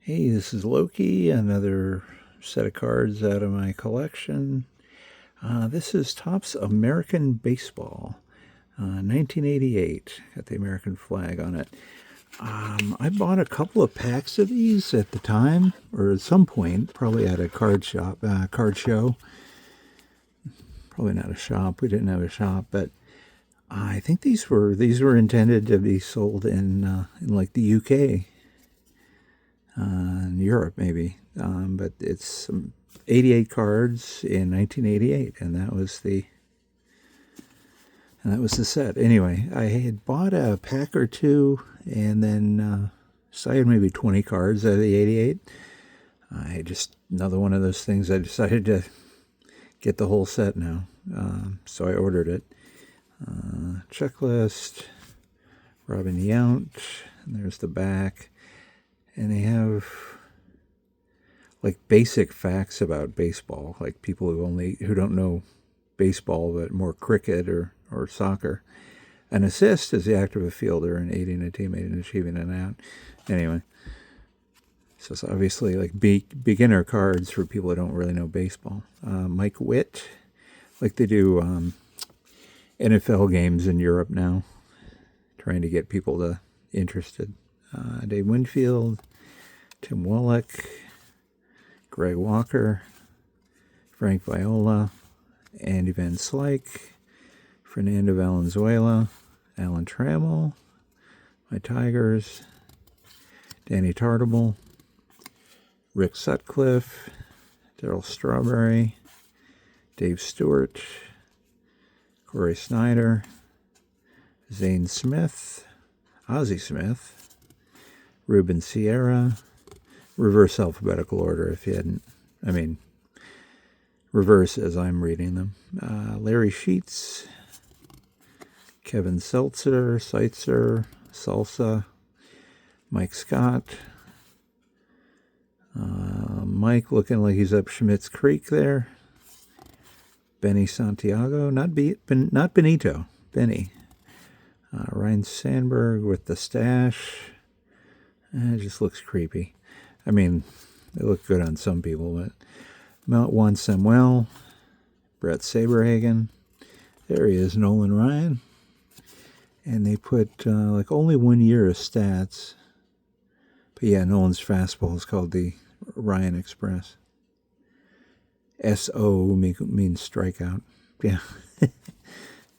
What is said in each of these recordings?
Hey, this is Loki, another set of cards out of my collection. This is Topps American Baseball, 1988. Got the American flag on it. I bought a couple of packs of these at the time, or at some point, probably at a card show. Probably not a shop. We didn't have a shop, but I think these were intended to be sold in like the UK. In Europe maybe, but it's 88 cards in 1988, and that was the set. Anyway, I had bought a pack or two, and then decided maybe 20 cards out of the 88. I just another one of those things. I decided to get the whole set now, so I ordered it. Checklist, Robin Yount, and there's the back. And they have like basic facts about baseball, like people who don't know baseball but more cricket or soccer. An assist is the act of a fielder in aiding a teammate in achieving an out. Anyway, so it's obviously like beginner cards for people who don't really know baseball. Mike Witt, like they do NFL games in Europe now, trying to get people interested. Dave Winfield, Tim Wallach, Greg Walker, Frank Viola, Andy Van Slyke, Fernando Valenzuela, Alan Trammell, my Tigers, Danny Tartable, Rick Sutcliffe, Darryl Strawberry, Dave Stewart, Corey Snyder, Zane Smith, Ozzie Smith, Ruben Sierra, reverse alphabetical order if you hadn't, reverse as I'm reading them. Larry Sheets, Kevin Seltzer, Seitzer, Salsa, Mike Scott, Mike looking like he's up Schmitz Creek there. Benny Santiago, not Benito, Benny. Ryan Sandberg with the stash. It just looks creepy. I mean, they look good on some people, but Juan Samuel, Brett Saberhagen, there he is, Nolan Ryan. And they put like only 1 year of stats. But yeah, Nolan's fastball is called the Ryan Express. SO means strikeout. Yeah,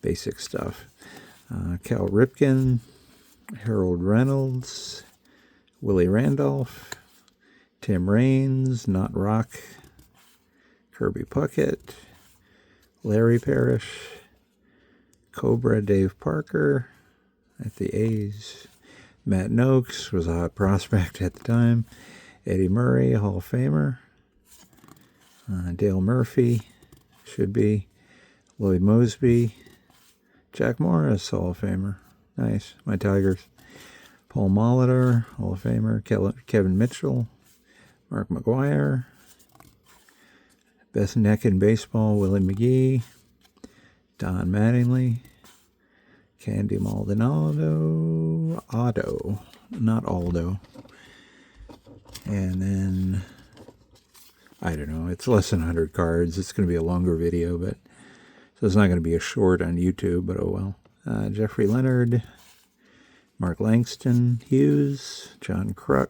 basic stuff. Cal Ripken, Harold Reynolds, Willie Randolph, Tim Raines, Not Rock, Kirby Puckett, Larry Parrish, Cobra Dave Parker at the A's, Matt Noakes was a hot prospect at the time, Eddie Murray, Hall of Famer, Dale Murphy, should be, Lloyd Mosby, Jack Morris, Hall of Famer, nice, my Tigers. Paul Molitor, Hall of Famer, Kevin Mitchell, Mark McGuire, best neck in baseball, Willie McGee, Don Mattingly, Candy Maldonado, Otto, not Aldo. And then, I don't know, it's less than 100 cards. It's going to be a longer video, but so it's not going to be a short on YouTube, but oh well. Jeffrey Leonard, Mark Langston Hughes, John Kruk,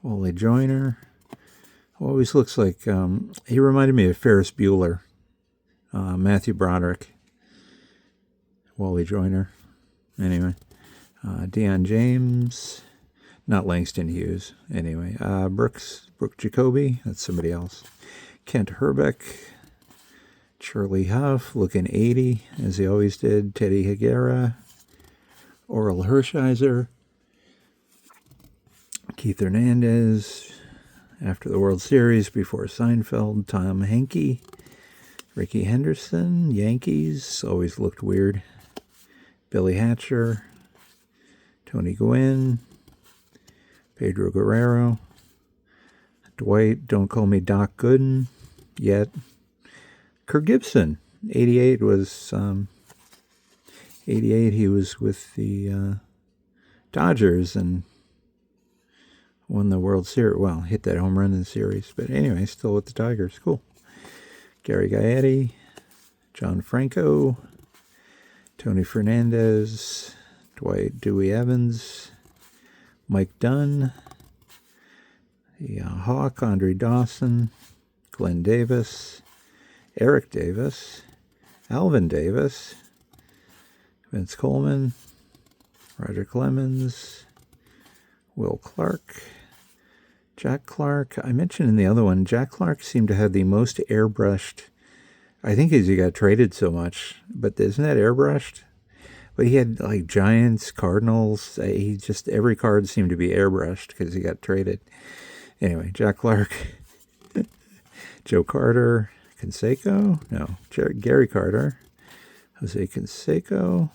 Wally Joyner. Always looks like, he reminded me of Ferris Bueller, Matthew Broderick, Wally Joyner. Anyway, Deion James, not Langston Hughes. Anyway, Brooke Jacoby, that's somebody else. Kent Herbeck, Charlie Huff, looking 80, as he always did. Teddy Higuera, Oral Hershiser, Keith Hernandez, after the World Series, before Seinfeld, Tom Henke, Ricky Henderson, Yankees, always looked weird, Billy Hatcher, Tony Gwynn, Pedro Guerrero, Dwight, don't call me Doc Gooden yet, Kirk Gibson, 88 was 88, he was with the Dodgers, and won the World Series. Well, hit that home run in the series. But anyway, still with the Tigers. Cool. Gary Gaetti, John Franco, Tony Fernandez, Dwight Dewey Evans, Mike Dunn, the Hawk, Andre Dawson, Glenn Davis, Eric Davis, Alvin Davis, Vince Coleman, Roger Clemens, Will Clark, Jack Clark. I mentioned in the other one, Jack Clark seemed to have the most airbrushed. I think as he got traded so much, but isn't that airbrushed? But he had like Giants, Cardinals. He just, every card seemed to be airbrushed because he got traded. Anyway, Jack Clark, Joe Carter, Canseco, no, Gary Carter, Jose Canseco,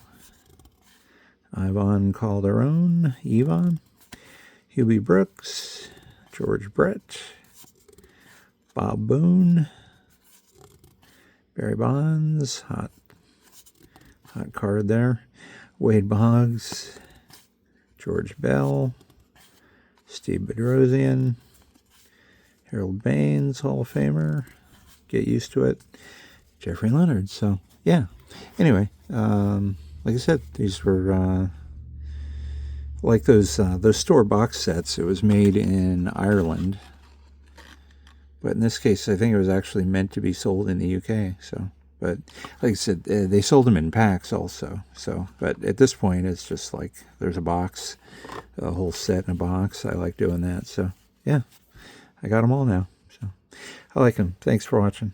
Ivan Calderon, Hubie Brooks, George Brett, Bob Boone, Barry Bonds, hot card there, Wade Boggs, George Bell, Steve Bedrosian, Harold Baines, Hall of Famer, get used to it, Jeffrey Leonard. So yeah, anyway, like I said, these were like those store box sets. It was made in Ireland, but in this case I think it was actually meant to be sold in the UK. So, but like I said, they sold them in packs also. So, but at this point it's just like there's a box, a whole set in a box. I like doing that. So yeah, I got them all now. So I like them. Thanks for watching.